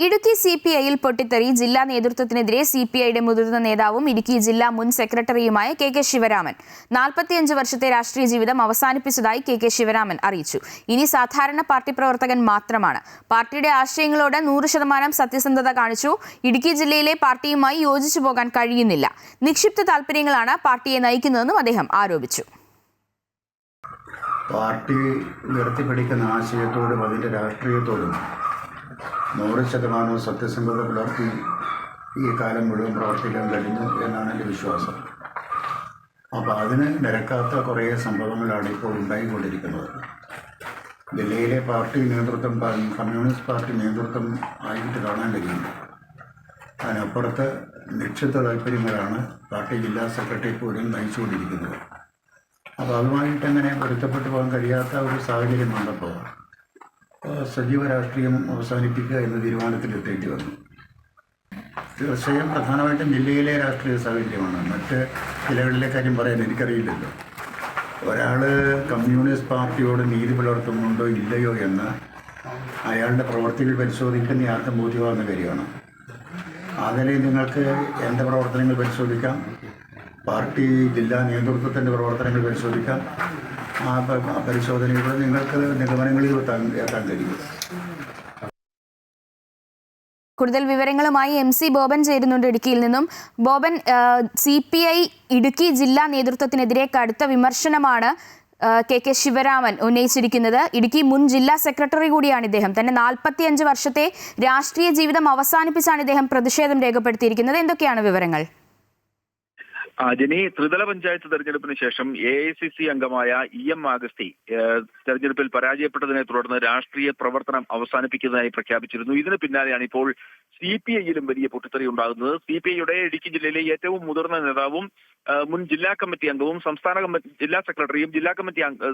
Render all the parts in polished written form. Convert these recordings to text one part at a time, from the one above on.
ഇടുക്കി സിപിഐയിൽ പൊട്ടിത്തെറി. ജില്ലാ നേതൃത്വത്തിനെതിരെ സിപിഐയുടെ മുതിർന്ന നേതാവും ഇടുക്കി ജില്ലാ മുൻ സെക്രട്ടറിയുമായ കെ ശിവരാമൻ 45 വർഷത്തെ രാഷ്ട്രീയ ജീവിതം അവസാനിപ്പിച്ചതായി കെ ശിവരാമൻ അറിയിച്ചു. ഇനി സാധാരണ പാർട്ടി പ്രവർത്തകൻ മാത്രമാണ്. പാർട്ടിയുടെ ആശയങ്ങളോട് 100% സത്യസന്ധത കാണിച്ചു. ഇടുക്കി ജില്ലയിലെ പാർട്ടിയുമായി യോജിച്ചു പോകാൻ കഴിയുന്നില്ല. നിക്ഷിപ്ത താൽപര്യങ്ങളാണ് പാർട്ടിയെ നയിക്കുന്നതെന്നും അദ്ദേഹം ആരോപിച്ചു. പാർട്ടി ഉയർത്തിപ്പിടിക്കുന്ന ആശയത്തോടും അതിൻ്റെ രാഷ്ട്രീയത്തോടും 100% സത്യസന്ധത പുലർത്തി ഈ കാലം മുഴുവൻ പ്രവർത്തിക്കാൻ കഴിഞ്ഞു എന്നാണ് എൻ്റെ വിശ്വാസം. അപ്പോൾ അതിന് നിരക്കാത്ത കുറേ സംഭവങ്ങളാണ് ഇപ്പോൾ ഉണ്ടായിക്കൊണ്ടിരിക്കുന്നത്. ജില്ലയിലെ പാർട്ടി നേതൃത്വം കമ്മ്യൂണിസ്റ്റ് പാർട്ടി നേതൃത്വം ആയിട്ട് കാണാൻ കഴിയുന്നു. അതിനപ്പുറത്ത് നിക്ഷിപ്ത താല്പര്യങ്ങളാണ് പാർട്ടി ജില്ലാ സെക്രട്ടറി പോലും നയിച്ചുകൊണ്ടിരിക്കുന്നത്. അപ്പോൾ അതുമായിട്ട് അങ്ങനെ പൊരുത്തപ്പെട്ടു പോകാൻ കഴിയാത്ത ഒരു സാഹചര്യം വന്നപ്പോൾ സജീവ രാഷ്ട്രീയം അവസാനിപ്പിക്കുക എന്ന തീരുമാനത്തിലെത്തേണ്ടി വന്നു. തീർച്ചയായും പ്രധാനമായിട്ടും ജില്ലയിലെ രാഷ്ട്രീയ സാഹചര്യമാണ്. മറ്റ് ജില്ലകളിലെ കാര്യം പറയാൻ എനിക്കറിയില്ലല്ലോ. ഒരാൾ കമ്മ്യൂണിസ്റ്റ് പാർട്ടിയോട് നീതി പുലർത്തുന്നുണ്ടോ ഇല്ലയോ എന്ന് അയാളുടെ പ്രവർത്തികൾ പരിശോധിക്കുന്ന ആർക്കും ബോധ്യമാകുന്ന കാര്യമാണ്. അതിൽ നിങ്ങൾക്ക് എൻ്റെ പ്രവർത്തനങ്ങൾ പരിശോധിക്കാം, പാർട്ടി ജില്ലാ നേതൃത്വത്തിൻ്റെ പ്രവർത്തനങ്ങൾ പരിശോധിക്കാം. ആ പരിശോധനയിലൂടെ നിങ്ങൾക്ക് നിഗമനങ്ങളിൽ എത്താൻ കഴിയും. കൂടുതൽ വിവരങ്ങളുമായി MC ബോബൻ ചേരുന്നുണ്ട് ഇടുക്കിയിൽ നിന്നും. ബോബൻ, CPI ഇടുക്കി ജില്ലാ നേതൃത്വത്തിനെതിരെ കടുത്ത വിമർശനമാണ് കെ ശിവരാമൻ ഉന്നയിച്ചിരിക്കുന്നത്. ഇടുക്കി മുൻ ജില്ലാ സെക്രട്ടറി കൂടിയാണ് ഇദ്ദേഹം. തന്നെ 45 വർഷത്തെ രാഷ്ട്രീയ ജീവിതം അവസാനിപ്പിച്ചാണ് ഇദ്ദേഹം പ്രതിഷേധം രേഖപ്പെടുത്തിയിരിക്കുന്നത്. എന്തൊക്കെയാണ് വിവരങ്ങൾ? ജനി, ത്രിതല പഞ്ചായത്ത് തെരഞ്ഞെടുപ്പിന് ശേഷം AICC അംഗമായ EM ആഗസ്തി തെരഞ്ഞെടുപ്പിൽ പരാജയപ്പെട്ടതിനെ തുടർന്ന് രാഷ്ട്രീയ പ്രവർത്തനം അവസാനിപ്പിക്കുന്നതായി പ്രഖ്യാപിച്ചിരുന്നു. ഇതിന് പിന്നാലെയാണ് ഇപ്പോൾ CPIയിലും വലിയ പൊട്ടിത്തെറി ഉണ്ടാകുന്നത്. CPIയുടെ ഇടുക്കി ജില്ലയിലെ ഏറ്റവും മുതിർന്ന നേതാവും മുൻ ജില്ലാ കമ്മിറ്റി അംഗവും ജില്ലാ സെക്രട്ടറിയും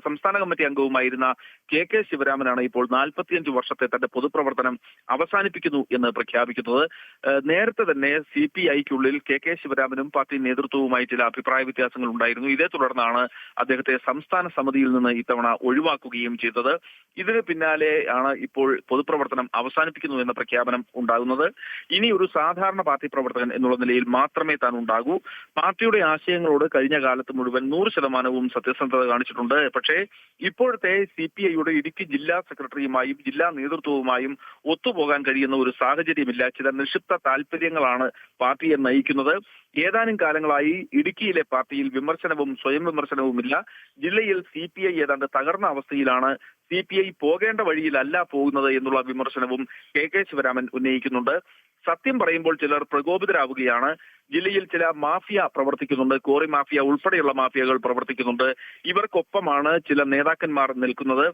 സംസ്ഥാന കമ്മിറ്റി അംഗവുമായിരുന്ന കെ ശിവരാമനാണ് ഇപ്പോൾ 45 വർഷത്തെ തന്റെ പൊതുപ്രവർത്തനം അവസാനിപ്പിക്കുന്നു എന്ന് പ്രഖ്യാപിക്കുന്നത്. നേരത്തെ തന്നെ CPIക്കുള്ളിൽ കെ ശിവരാമനും പാർട്ടി നേതൃത്വവുമായി ചില അഭിപ്രായ വ്യത്യാസങ്ങൾ ഉണ്ടായിരുന്നു. ഇതേ തുടർന്നാണ് അദ്ദേഹത്തെ സംസ്ഥാന സമിതിയിൽ നിന്ന് ഇത്തവണ ഒഴിവാക്കുകയും ചെയ്തത്. ഇതിന് പിന്നാലെ ആണ് ഇപ്പോൾ പൊതുപ്രവർത്തനം അവസാനിപ്പിക്കുന്നു എന്ന പ്രഖ്യാപനം ഉണ്ടാകുന്നത്. ഇനി ഒരു സാധാരണ പാർട്ടി പ്രവർത്തകൻ എന്നുള്ള നിലയിൽ മാത്രമേ താൻ ഉണ്ടാകൂ. പാർട്ടിയുടെ ആശയങ്ങളോട് കഴിഞ്ഞ കാലത്ത് മുഴുവൻ 100% സത്യസന്ധത കാണിച്ചിട്ടുണ്ട്. പക്ഷേ ഇപ്പോഴത്തെ CPIയുടെ ഇടുക്കി ജില്ലാ സെക്രട്ടറിയുമായും ജില്ലാ നേതൃത്വവുമായും ഒത്തുപോകാൻ കഴിയുന്ന ഒരു സാഹചര്യമില്ല. ചില നിക്ഷിപ്ത താല്പര്യങ്ങളാണ് പാർട്ടിയെ നയിക്കുന്നത്. ഏതാനും കാലങ്ങളായി ഇടുക്കിയിലെ പാർട്ടിയിൽ വിമർശനവും സ്വയം വിമർശനവുമില്ല. ജില്ലയിൽ CPI ഏതാണ്ട് തകർന്ന അവസ്ഥയിലാണ്. CPI പോകേണ്ട വഴിയിലല്ല പോകുന്നത് എന്നുള്ള വിമർശനവും കെ ശിവരാമൻ ഉന്നയിക്കുന്നുണ്ട്. സത്യം പറയുമ്പോൾ ചിലർ പ്രകോപിതരാവുകയാണ്. ജില്ലയിൽ ചില മാഫിയ പ്രവർത്തിക്കുന്നുണ്ട്. കോറി മാഫിയ ഉൾപ്പെടെയുള്ള മാഫിയകൾ പ്രവർത്തിക്കുന്നുണ്ട്. ഇവർക്കൊപ്പമാണ് ചില നേതാക്കന്മാർ നിൽക്കുന്നത്.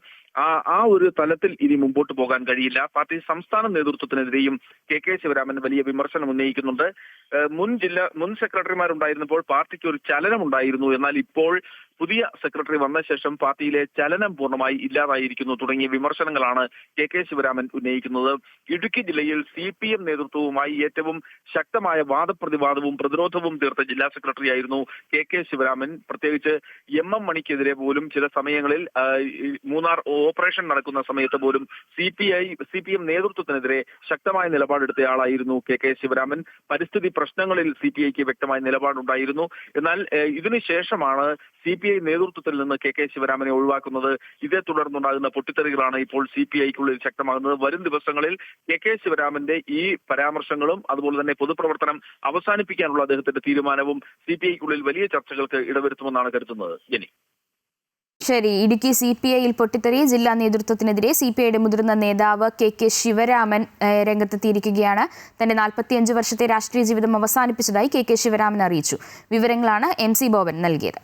ആ ഒരു തലത്തിൽ ഇനി മുമ്പോട്ട് പോകാൻ കഴിയില്ല. പാർട്ടി സംസ്ഥാന നേതൃത്വത്തിനെതിരെയും കെ ശിവരാമൻ വലിയ വിമർശനം ഉന്നയിക്കുന്നുണ്ട്. മുൻ സെക്രട്ടറിമാരുണ്ടായിരുന്നപ്പോൾ പാർട്ടിക്ക് ഒരു ചലനം ഉണ്ടായിരുന്നു. എന്നാൽ ഇപ്പോൾ പുതിയ സെക്രട്ടറി വന്ന ശേഷം പാർട്ടിയിലെ ചലനം പൂർണ്ണമായി ഇല്ലാതായിരിക്കുന്നു തുടങ്ങിയ വിമർശനങ്ങളാണ് കെ ശിവരാമൻ ഉന്നയിക്കുന്നത്. ഇടുക്കി ജില്ലയിൽ CPM നേതൃത്വവുമായി ഏറ്റവും ശക്തമായ വാദപ്രതിവാദവും പ്രതിരോധവും തീർത്ത ജില്ലാ സെക്രട്ടറി ആയിരുന്നു കെ ശിവരാമൻ. പ്രത്യേകിച്ച് MM മണിക്കെതിരെ പോലും ചില സമയങ്ങളിൽ മൂന്നാർ ഓപ്പറേഷൻ നടക്കുന്ന സമയത്ത് പോലും CPM നേതൃത്വത്തിനെതിരെ ശക്തമായ നിലപാടെടുത്തയാളായിരുന്നു കെ ശിവരാമൻ. പരിസ്ഥിതി പ്രശ്നങ്ങളിൽ CPIക്ക് വ്യക്തമായ നിലപാടുണ്ടായിരുന്നു. എന്നാൽ ഇതിനുശേഷമാണ് CPI നേതൃത്വത്തിൽ നിന്ന് കെ ശിവരാമനെ ഒഴിവാക്കുന്നത്. ഇതേ തുടർന്നുണ്ടാകുന്ന പൊട്ടിത്തെറികളാണ് ഇപ്പോൾ CPIക്കുള്ളിൽ ശക്തമാകുന്നത്. വരും ദിവസങ്ങളിൽ കെ ശിവരാമന്റെ ഈ പരാമർശങ്ങളും അതുപോലെ തന്നെ പൊതുപ്രവർത്തനം അവസാനിപ്പിക്കാനുള്ള അദ്ദേഹത്തിന്റെ തീരുമാനവും CPIക്കുള്ളിൽ വലിയ ചർച്ചകൾക്ക് ഇടവരുത്തുമെന്നാണ് കരുതുന്നത്. ജനി, ശരി. ഇടുക്കി CPIയിൽ പൊട്ടിത്തെറി. ജില്ലാ നേതൃത്വത്തിനെതിരെ CPIയുടെ മുതിർന്ന നേതാവ് കെ ശിവരാമൻ രംഗത്തെത്തിയിരിക്കുകയാണ്. തന്റെ 45 വർഷത്തെ രാഷ്ട്രീയ ജീവിതം അവസാനിപ്പിച്ചതായി കെ ശിവരാമൻ അറിയിച്ചു. വിവരങ്ങളാണ് MC ബോബൻ നൽകിയത്.